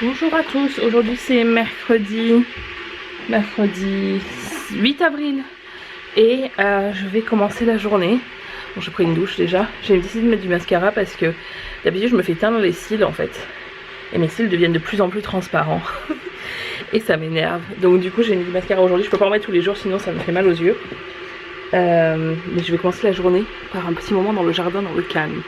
Bonjour à tous, aujourd'hui c'est mercredi 8 avril et je vais commencer la journée. Bon, j'ai pris une douche déjà, j'ai décidé de mettre du mascara parce que d'habitude je me fais teindre les cils en fait. Et mes cils deviennent de plus en plus transparents et ça m'énerve. Donc du coup j'ai mis du mascara aujourd'hui, je peux pas en mettre tous les jours sinon ça me fait mal aux yeux. Mais je vais commencer la journée par un petit moment dans le jardin, dans le calme.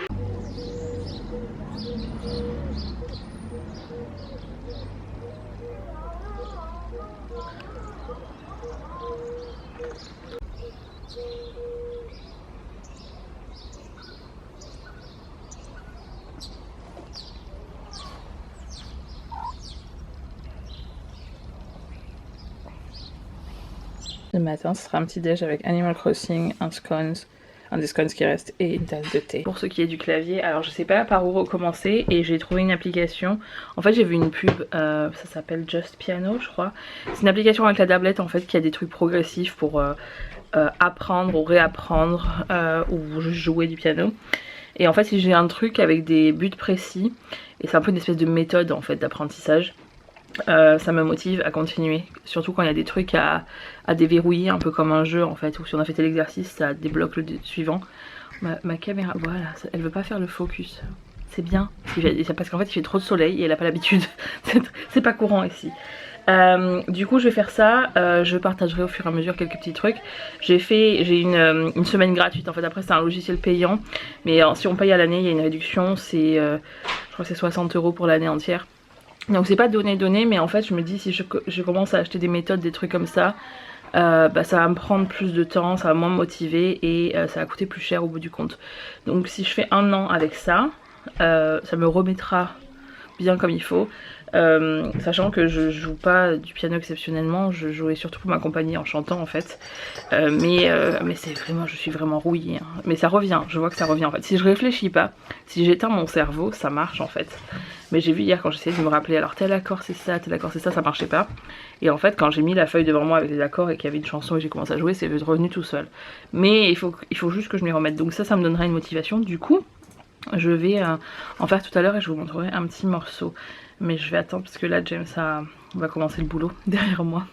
Le matin, ce sera un petit déj avec Animal Crossing, un des scones qui reste et une tasse de thé. Pour ce qui est du clavier, alors je sais pas par où recommencer et j'ai trouvé une application. En fait, j'ai vu une pub, ça s'appelle Just Piano, je crois. C'est une application avec la tablette en fait qui a des trucs progressifs pour apprendre ou réapprendre ou juste jouer du piano. Et en fait, si j'ai un truc avec des buts précis, et c'est un peu une espèce de méthode en fait d'apprentissage. Ça me motive à continuer, surtout quand il y a des trucs à déverrouiller, un peu comme un jeu en fait, où si on a fait l'exercice ça débloque le suivant. Ma caméra, voilà, elle veut pas faire le focus, c'est bien, parce qu'en fait il fait trop de soleil et elle a pas l'habitude, c'est pas courant ici. Du coup je vais faire ça, je partagerai au fur et à mesure quelques petits trucs. J'ai une semaine gratuite en fait, après c'est un logiciel payant, mais si on paye à l'année il y a une réduction, c'est je crois que c'est 60 € pour l'année entière. Donc c'est pas donné, mais en fait je me dis si je commence à acheter des méthodes, des trucs comme ça, ça va me prendre plus de temps, ça va moins me motiver et ça va coûter plus cher au bout du compte. Donc si je fais un an avec ça, ça me remettra bien comme il faut. Sachant que je joue pas du piano exceptionnellement, je jouais surtout pour m'accompagner en chantant en fait. Mais c'est vraiment, je suis vraiment rouillée. Hein. Mais ça revient, je vois que ça revient en fait. Si je réfléchis pas, si j'éteins mon cerveau, ça marche en fait. Mais j'ai vu hier quand j'essayais de me rappeler, alors tel accord c'est ça, tel accord c'est ça, ça marchait pas. Et en fait quand j'ai mis la feuille devant moi avec les accords et qu'il y avait une chanson et j'ai commencé à jouer, c'est revenu tout seul. Mais il faut juste que je m'y remette. Donc ça me donnera une motivation. Du coup, je vais en faire tout à l'heure et je vous montrerai un petit morceau. Mais je vais attendre parce que là James va commencer le boulot derrière moi.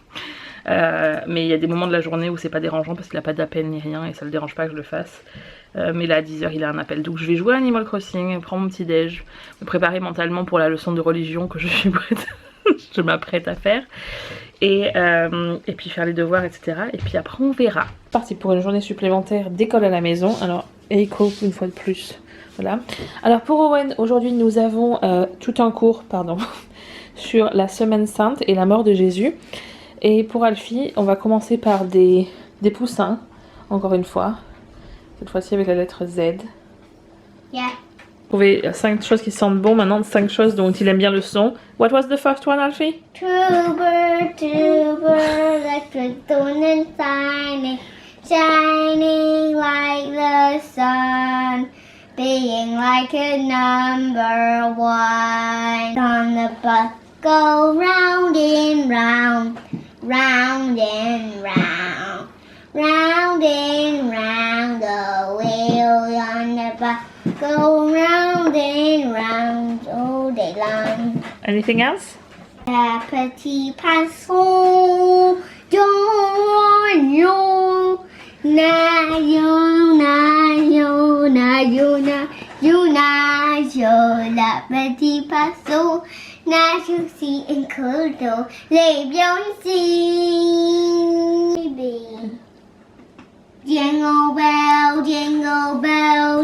Mais il y a des moments de la journée où c'est pas dérangeant parce qu'il n'a pas d'appel ni rien et ça le dérange pas que je le fasse. Mais là à 10 h il a un appel. Donc je vais jouer à Animal Crossing, prendre mon petit déj, me préparer mentalement pour la leçon de religion que je suis prête, je m'apprête à faire. Et puis faire les devoirs, etc. Et puis après on verra. Parti pour une journée supplémentaire d'école à la maison. Alors Eiko une fois de plus. Voilà. Alors pour Owen, aujourd'hui nous avons tout un cours, sur la Semaine Sainte et la mort de Jésus. Et pour Alfie, on va commencer par des poussins, encore une fois. Cette fois-ci avec la lettre Z. Yeah. Trouver 5 choses qui sentent bon, maintenant 5 choses dont il aime bien le son. What was the first one, Alfie? True bird, electric stone and shining like the sun, being like a number one. On the bus go round and round, round and round, round and round. The wheel on the bus go round and round all day long. Anything else? Petit poisson, yo, la petit poisson nage aussi en cours d'eau, les beyonce. Jingle bell,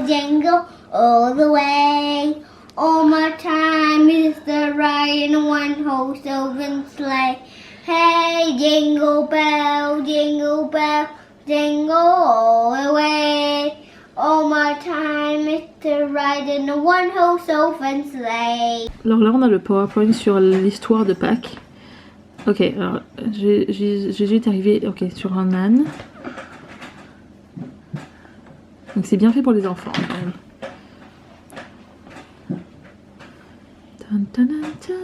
jingle all the way. All my time is the ride in a one-horse open sleigh. Hey, jingle bell, jingle all the way. All my time is to ride in a one-horse open sleigh. Alors là on a le PowerPoint sur l'histoire de Pâques. Ok, alors Jésus est arrivé sur un âne. Donc c'est bien fait pour les enfants quand même. Dun, dun, dun, dun.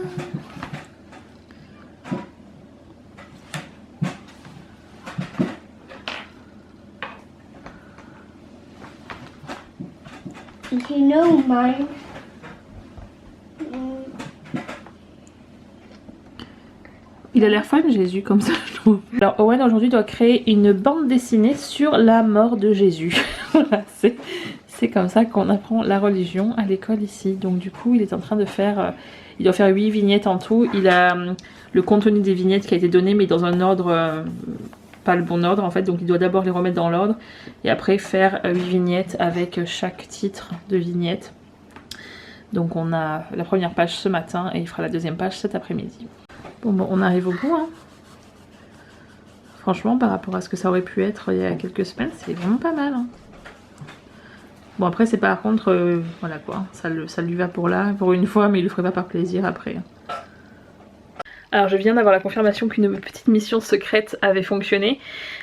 You know mine. Il a l'air fun Jésus comme ça je trouve. Alors Owen aujourd'hui doit créer une bande dessinée sur la mort de Jésus. Voilà, c'est comme ça qu'on apprend la religion à l'école ici. Donc du coup il est en train de faire, il doit faire 8 vignettes en tout. Il a le contenu des vignettes qui a été donné mais dans un ordre, pas le bon ordre en fait. Donc il doit d'abord les remettre dans l'ordre et après faire 8 vignettes avec chaque titre de vignette. Donc on a la première page ce matin et il fera la deuxième page cet après-midi. Bon, on arrive au bout. Hein. Franchement, par rapport à ce que ça aurait pu être il y a quelques semaines, c'est vraiment pas mal. Hein. Bon, après, c'est par contre, voilà quoi, ça lui va pour là, pour une fois, mais il le ferait pas par plaisir après. Alors, je viens d'avoir la confirmation qu'une petite mission secrète avait fonctionné.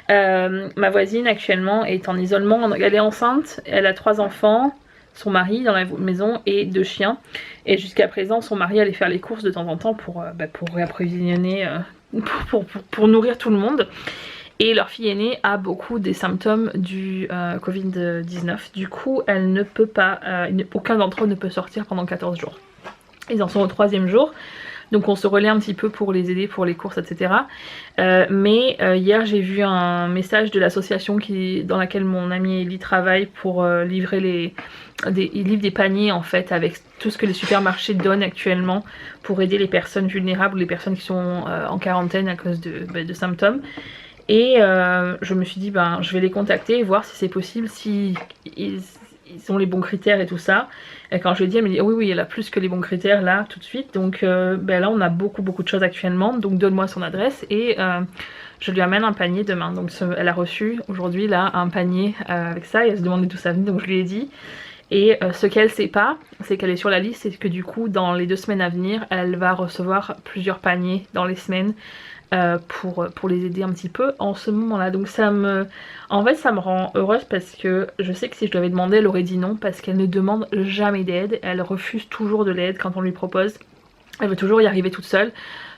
Ma voisine, actuellement, est en isolement. Elle est enceinte, elle a 3 enfants. Son mari dans la maison et 2 chiens. Et jusqu'à présent, son mari allait faire les courses de temps en temps pour réapprovisionner, pour nourrir tout le monde. Et leur fille aînée a beaucoup des symptômes du Covid-19. Du coup, elle ne peut pas, aucun d'entre eux ne peut sortir pendant 14 jours. Ils en sont au 3e jour. Donc on se relaie un petit peu pour les aider pour les courses, etc. Mais hier j'ai vu un message de l'association dans laquelle mon amie Ellie travaille pour livrer ils livrent des paniers en fait avec tout ce que les supermarchés donnent actuellement pour aider les personnes vulnérables ou les personnes qui sont en quarantaine à cause de symptômes. Et je me suis dit je vais les contacter et voir si c'est possible, si ils ont les bons critères et tout ça. Et quand je lui ai dit, elle m'a dit oh oui, elle a plus que les bons critères là tout de suite. Donc là on a beaucoup de choses actuellement. Donc donne-moi son adresse et je lui amène un panier demain. Donc elle a reçu aujourd'hui là un panier avec ça et elle se demandait d'où ça venait. Donc je lui ai dit. Et ce qu'elle sait pas, c'est qu'elle est sur la liste et que du coup dans les 2 semaines à venir, elle va recevoir plusieurs paniers dans les semaines. Pour les aider un petit peu en ce moment là. Donc en fait ça me rend heureuse parce que je sais que si je lui avais demandé elle aurait dit non parce qu'elle ne demande jamais d'aide, elle refuse toujours de l'aide quand on lui propose, elle veut toujours y arriver toute seule,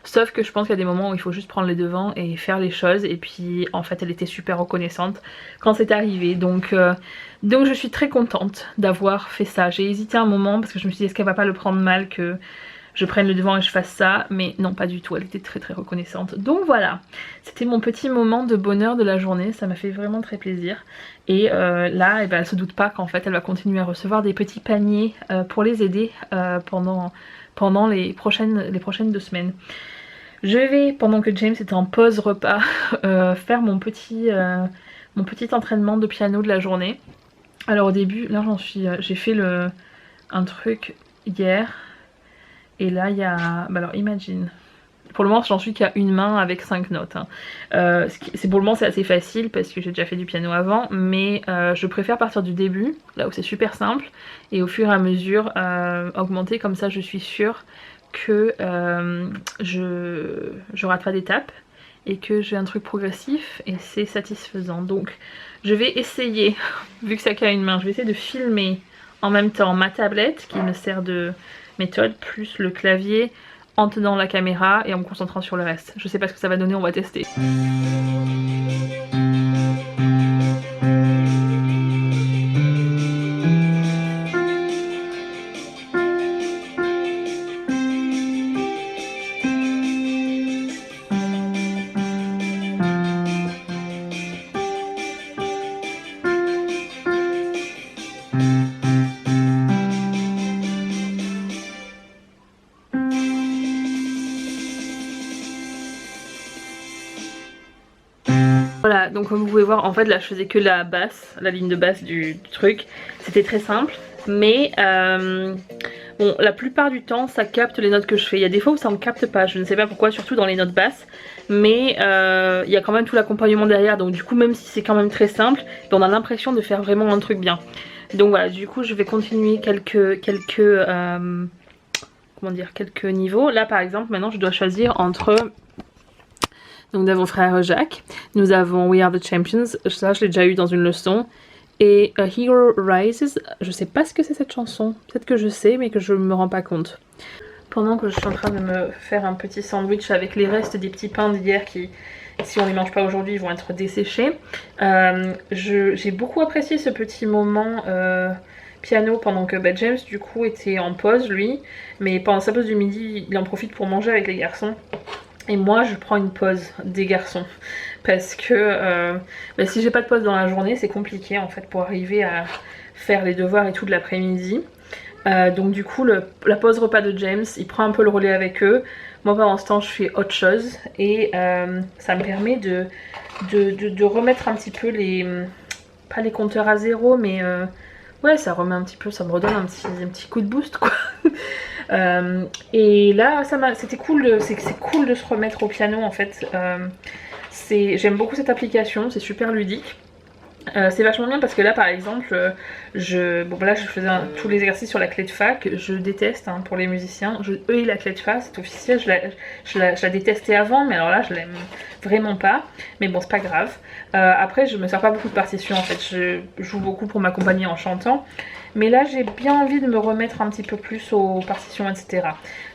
sauf que je pense qu'il y a des moments où il faut juste prendre les devants et faire les choses et puis en fait elle était super reconnaissante quand c'est arrivé. Donc je suis très contente d'avoir fait ça. J'ai hésité un moment parce que je me suis dit est-ce qu'elle va pas le prendre mal que je prenne le devant et je fasse ça, mais non pas du tout, elle était très reconnaissante. Donc voilà, c'était mon petit moment de bonheur de la journée, ça m'a fait vraiment très plaisir. Et là, elle se doute pas qu'en fait elle va continuer à recevoir des petits paniers pour les aider pendant les prochaines 2 semaines. Je vais, pendant que James était en pause repas, faire mon petit entraînement de piano de la journée. Alors au début, là j'ai fait un truc hier. Et là il y a, alors imagine, pour le moment j'en suis qu'à une main avec 5 notes. Hein. Pour le moment c'est assez facile parce que j'ai déjà fait du piano avant, mais je préfère partir du début, là où c'est super simple, et au fur et à mesure augmenter, comme ça je suis sûre que je rate pas d'étape et que j'ai un truc progressif et c'est satisfaisant. Donc je vais essayer, vu que ça qu'à une main, je vais essayer de filmer en même temps ma tablette qui me sert de méthode plus le clavier en tenant la caméra et en me concentrant sur le reste. Je sais pas ce que ça va donner, on va tester. Voilà, donc comme vous pouvez voir, en fait là je faisais que la ligne de basse du truc. C'était très simple, mais bon, la plupart du temps ça capte les notes que je fais. Il y a des fois où ça ne capte pas, je ne sais pas pourquoi, surtout dans les notes basses. Mais il y a quand même tout l'accompagnement derrière, donc du coup même si c'est quand même très simple, on a l'impression de faire vraiment un truc bien. Donc voilà, du coup je vais continuer quelques niveaux. Là par exemple, maintenant je dois choisir entre... Donc nous avons Frère Jacques, nous avons We Are The Champions, ça je l'ai déjà eu dans une leçon. Et A Hero Rises, je sais pas ce que c'est cette chanson, peut-être que je sais mais que je me rends pas compte. Pendant que je suis en train de me faire un petit sandwich avec les restes des petits pains d'hier qui, si on les mange pas aujourd'hui, vont être desséchés. J'ai beaucoup apprécié ce petit moment piano pendant que James du coup était en pause lui. Mais pendant sa pause du midi, il en profite pour manger avec les garçons. Et moi je prends une pause des garçons parce que si j'ai pas de pause dans la journée c'est compliqué en fait pour arriver à faire les devoirs et tout de l'après-midi. Donc du coup la pause repas de James, il prend un peu le relais avec eux. Moi pendant ce temps je fais autre chose et ça me permet de remettre un petit peu les... pas les compteurs à zéro mais ouais ça remet un petit peu, ça me redonne un petit coup de boost quoi. Et là c'était cool, c'est cool de se remettre au piano en fait. J'aime beaucoup cette application, c'est super ludique. C'est vachement bien parce que là par exemple là je faisais tous les exercices sur la clé de fac. Je déteste hein, pour les musiciens, eux la clé de fac c'est officiel, je la détestais avant mais alors là je l'aime vraiment pas, mais bon c'est pas grave. Après je me sers pas beaucoup de partitions en fait, je joue beaucoup pour m'accompagner en chantant, mais là j'ai bien envie de me remettre un petit peu plus aux partitions etc.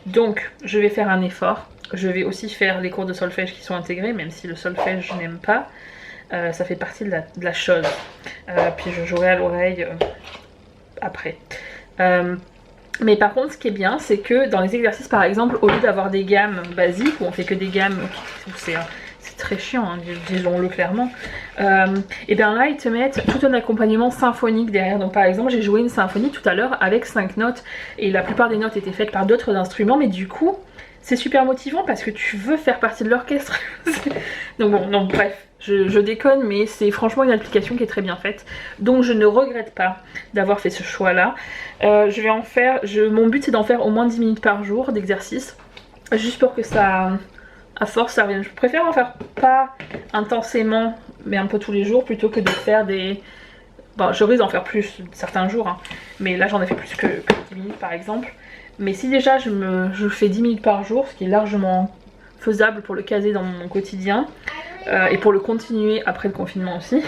Donc je vais faire un effort, je vais aussi faire les cours de solfège qui sont intégrés même si le solfège je n'aime pas. Ça fait partie de la chose. Puis je jouerai à l'oreille après. Mais par contre ce qui est bien c'est que dans les exercices par exemple au lieu d'avoir des gammes basiques où on fait que des gammes où c'est très chiant hein, disons-le clairement, et bien là ils te mettent tout un accompagnement symphonique derrière. Donc par exemple j'ai joué une symphonie tout à l'heure avec 5 notes et la plupart des notes étaient faites par d'autres instruments, mais du coup c'est super motivant parce que tu veux faire partie de l'orchestre. Donc bon, non bref, je déconne mais c'est franchement une application qui est très bien faite. Donc je ne regrette pas d'avoir fait ce choix là. Je vais en faire, mon but c'est d'en faire au moins 10 minutes par jour d'exercice. Juste pour que ça, à force ça revienne. Je préfère en faire pas intensément mais un peu tous les jours plutôt que de faire des... Bon je risque d'en faire plus certains jours hein, mais là j'en ai fait plus que 10 minutes par exemple. Mais si déjà je fais 10 minutes par jour, ce qui est largement faisable pour le caser dans mon quotidien et pour le continuer après le confinement aussi,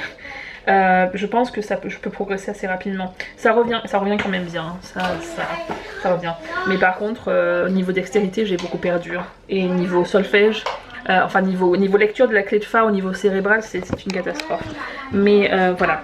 je pense que je peux progresser assez rapidement. Ça revient quand même bien, ça revient. Mais par contre, au niveau dextérité, j'ai beaucoup perdu. Hein. Et niveau solfège, enfin niveau lecture de la clé de fa, au niveau cérébral, c'est une catastrophe. Mais voilà.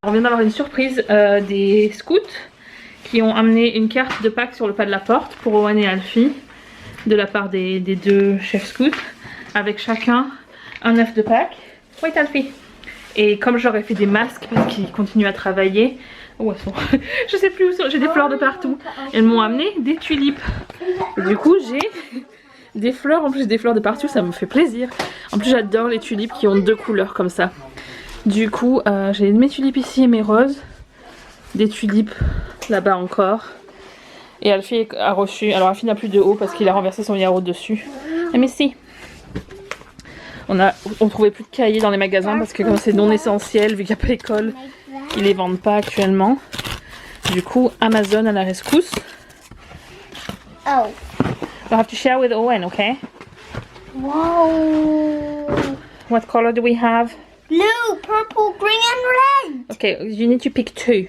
On vient d'avoir une surprise des scouts qui ont amené une carte de Pâques sur le pas de la porte pour Owen et Alfie de la part des deux chefs scouts, avec chacun un œuf de Pâques. Oui Alfie. Et comme j'aurais fait des masques parce qu'ils continuent à travailler, où elles sont je sais plus où sont, j'ai des fleurs de partout. Elles m'ont amené des tulipes. Et du coup j'ai des fleurs, en plus des fleurs de partout, ça me fait plaisir. En plus j'adore les tulipes qui ont deux couleurs comme ça. Du coup j'ai mes tulipes ici et mes roses. Des tulipes là-bas encore. Et Alfie a reçu, alors Alfie n'a plus de haut parce qu'il a renversé son yaourt dessus. Mais si. On trouvait plus de cahiers dans les magasins parce que comme c'est non essentiel, vu qu'il n'y a pas d'école, ils les vendent pas actuellement. Du coup, Amazon à la rescousse. Oh. We'll have to share with Owen, okay? Whoa. What color do we have? Blue, purple, green and red. Okay, you need to pick two.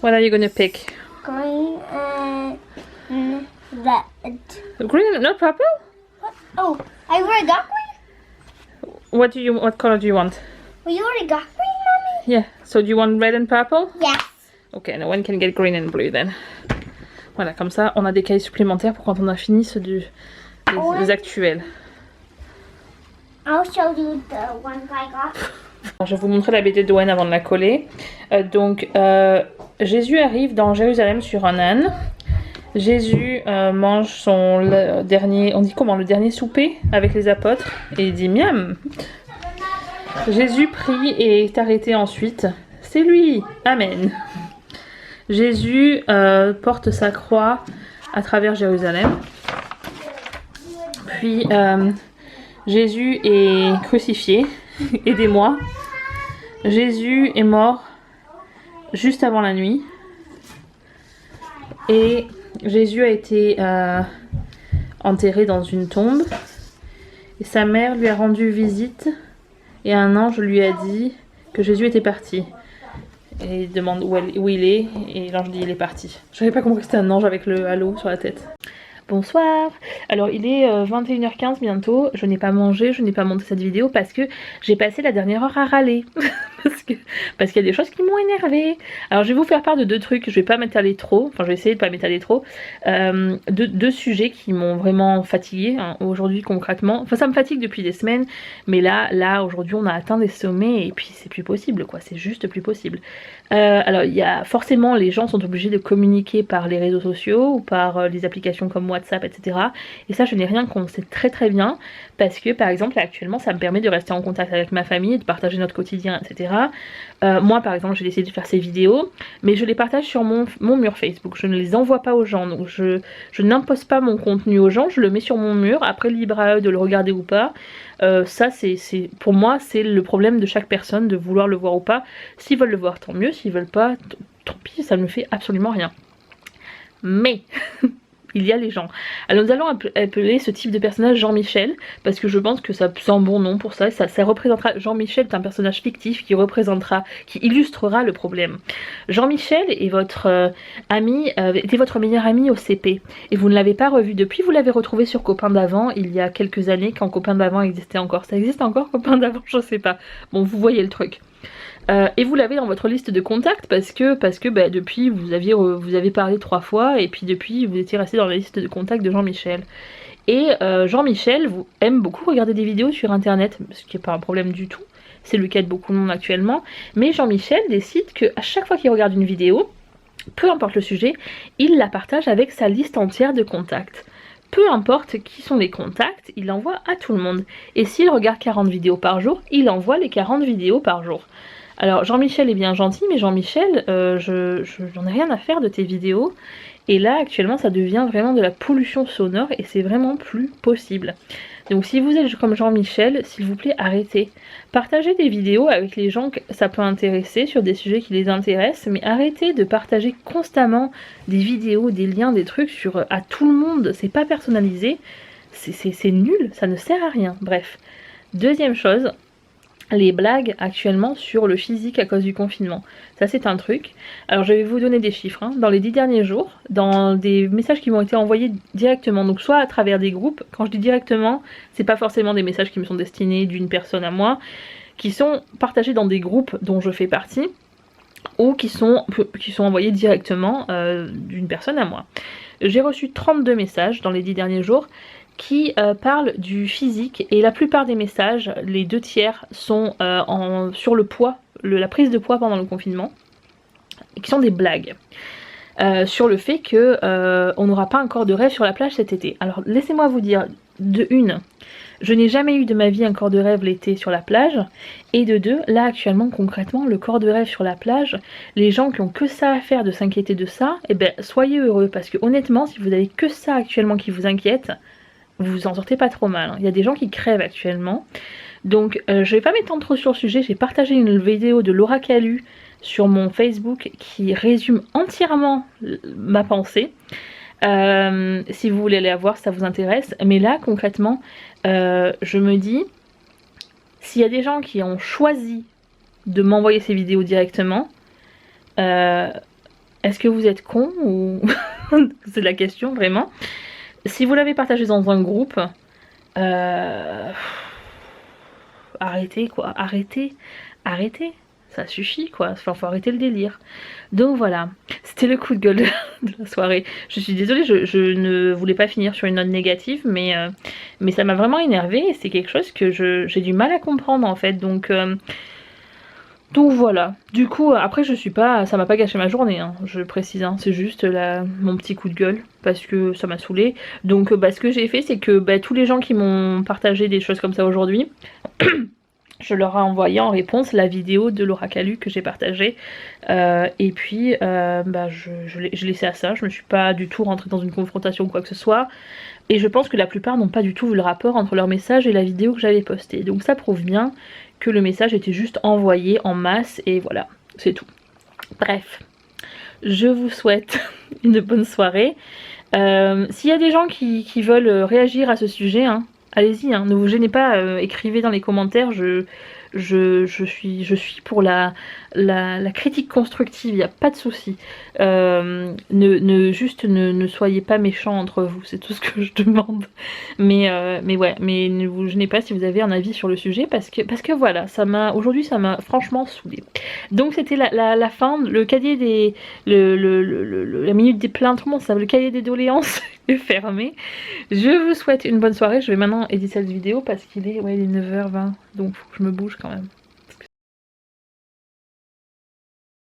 What are you gonna pick? Green and red. Green, not purple? What? Oh, I already got green? What color do you want? Well, you already got green, Mommy? Yeah, so do you want red and purple? Yes. Ok, no one can get green and blue then. Voilà, comme ça on a des cahiers supplémentaires pour quand on a fini ceux des actuels. I'll show you the ones I got. Alors, je vais vous montrer la BD d'Owen avant de la coller. Jésus arrive dans Jérusalem sur un âne. Jésus mange son dernier, on dit comment, le dernier souper avec les apôtres. Et il dit miam. Jésus prie et est arrêté ensuite. C'est lui, amen. Jésus porte sa croix à travers Jérusalem. Puis Jésus est crucifié. Aidez-moi. Jésus est mort juste avant la nuit. Et Jésus a été enterré dans une tombe. Et sa mère lui a rendu visite. Et un ange lui a dit que Jésus était parti. Et il demande où il est. Et l'ange dit il est parti. Je n'avais pas compris que c'était un ange avec le halo sur la tête. Bonsoir. Alors il est 21h15 bientôt, je n'ai pas mangé, je n'ai pas monté cette vidéo parce que j'ai passé la dernière heure à râler. parce qu'il y a des choses qui m'ont énervée. Alors je vais vous faire part de deux trucs, je vais pas m'étaler trop, enfin je vais essayer de pas m'étaler trop. Deux sujets qui m'ont vraiment fatiguée hein, aujourd'hui concrètement. Enfin ça me fatigue depuis des semaines, mais là aujourd'hui on a atteint des sommets et puis c'est plus possible quoi, c'est juste plus possible. Alors il y a forcément les gens sont obligés de communiquer par les réseaux sociaux ou par les applications comme WhatsApp etc. Et ça je n'ai rien contre, c'est très très bien parce que par exemple actuellement ça me permet de rester en contact avec ma famille, de partager notre quotidien etc. Moi par exemple j'ai décidé de faire ces vidéos mais je les partage sur mon mur Facebook, je ne les envoie pas aux gens, donc je n'impose pas mon contenu aux gens, je le mets sur mon mur, après libre à eux de le regarder ou pas. Ça c'est pour moi c'est le problème de chaque personne de vouloir le voir ou pas. S'ils veulent le voir tant mieux, s'ils veulent pas tant pis, ça ne me fait absolument rien. Mais il y a les gens. Alors nous allons appeler ce type de personnage Jean-Michel, parce que je pense que ça c'est un bon nom pour ça. Ça représentera, Jean-Michel est un personnage fictif qui représentera, qui illustrera le problème. Jean-Michel est votre ami, était votre meilleur ami au CP, et vous ne l'avez pas revu depuis, vous l'avez retrouvé sur Copain d'avant, il y a quelques années, quand Copain d'avant existait encore. Ça existe encore Copain d'avant? Je sais pas. Bon, vous voyez le truc. Et vous l'avez dans votre liste de contacts parce que bah, depuis vous avez parlé 3 fois et puis depuis vous étiez resté dans la liste de contacts de Jean-Michel. Et Jean-Michel aime beaucoup regarder des vidéos sur internet, ce qui n'est pas un problème du tout, c'est le cas de beaucoup de monde actuellement, mais Jean-Michel décide qu'à chaque fois qu'il regarde une vidéo, peu importe le sujet, il la partage avec sa liste entière de contacts. Peu importe qui sont les contacts, il l'envoie à tout le monde. Et s'il regarde 40 vidéos par jour, il envoie les 40 vidéos par jour. Alors Jean-Michel est bien gentil, mais Jean-Michel, j'en ai rien à faire de tes vidéos. Et là actuellement ça devient vraiment de la pollution sonore et c'est vraiment plus possible. Donc si vous êtes comme Jean-Michel, s'il vous plaît arrêtez. Partagez des vidéos avec les gens que ça peut intéresser sur des sujets qui les intéressent, mais arrêtez de partager constamment des vidéos, des liens, des trucs à tout le monde. C'est pas personnalisé, c'est nul, ça ne sert à rien. Bref. Deuxième chose, les blagues actuellement sur le physique à cause du confinement. Ça c'est un truc. Alors je vais vous donner des chiffres. Hein. Dans les 10 derniers jours, dans des messages qui m'ont été envoyés directement, donc soit à travers des groupes, quand je dis directement, c'est pas forcément des messages qui me sont destinés d'une personne à moi, qui sont partagés dans des groupes dont je fais partie, ou qui sont envoyés directement d'une personne à moi. J'ai reçu 32 messages dans les 10 derniers jours, qui parle du physique et la plupart des messages, les 2/3 sont sur le poids, la prise de poids pendant le confinement, et qui sont des blagues sur le fait que on n'aura pas un corps de rêve sur la plage cet été. Alors laissez-moi vous dire, de une, je n'ai jamais eu de ma vie un corps de rêve l'été sur la plage, et de deux, là actuellement concrètement, le corps de rêve sur la plage, les gens qui ont que ça à faire de s'inquiéter de ça, eh ben soyez heureux, parce que honnêtement, si vous avez que ça actuellement qui vous inquiète, vous vous en sortez pas trop mal. Il y a des gens qui crèvent actuellement. Donc je vais pas m'étendre trop sur le sujet. J'ai partagé une vidéo de Laura Calu sur mon Facebook qui résume entièrement ma pensée. Si vous voulez aller la voir, ça vous intéresse. Mais là concrètement, je me dis, s'il y a des gens qui ont choisi de m'envoyer ces vidéos directement, est-ce que vous êtes cons ou c'est la question vraiment. Si vous l'avez partagé dans un groupe, arrêtez quoi, arrêtez. ça suffit quoi, enfin faut arrêter le délire. Donc voilà, c'était le coup de gueule de la soirée. Je suis désolée, je ne voulais pas finir sur une note négative, mais ça m'a vraiment énervée et c'est quelque chose que j'ai du mal à comprendre en fait. Donc voilà, du coup après je suis pas, ça m'a pas gâché ma journée, hein, je précise, hein. C'est juste mon petit coup de gueule parce que ça m'a saoulée. Donc ce que j'ai fait c'est que tous les gens qui m'ont partagé des choses comme ça aujourd'hui, je leur ai envoyé en réponse la vidéo de Laura Calu que j'ai partagée. Et puis je laissais à ça, je me suis pas du tout rentrée dans une confrontation ou quoi que ce soit. Et je pense que la plupart n'ont pas du tout vu le rapport entre leur message et la vidéo que j'avais postée. Donc ça prouve bien que le message était juste envoyé en masse et voilà, c'est tout. Bref, je vous souhaite une bonne soirée. S'il y a des gens qui veulent réagir à ce sujet, hein, allez-y, hein, ne vous gênez pas, écrivez dans les commentaires, je suis pour la critique constructive, il n'y a pas de souci. Ne soyez pas méchants entre vous, c'est tout ce que je demande. Mais ouais, mais ne vous gênez pas si vous avez un avis sur le sujet, parce que voilà, aujourd'hui ça m'a franchement saoulée. Donc c'était la fin, le cahier des... la minute des plaintes, comment ça, le cahier des doléances est fermé. Je vous souhaite une bonne soirée, je vais maintenant éditer cette vidéo parce qu'il est 9h20, donc faut que je me bouge quand même.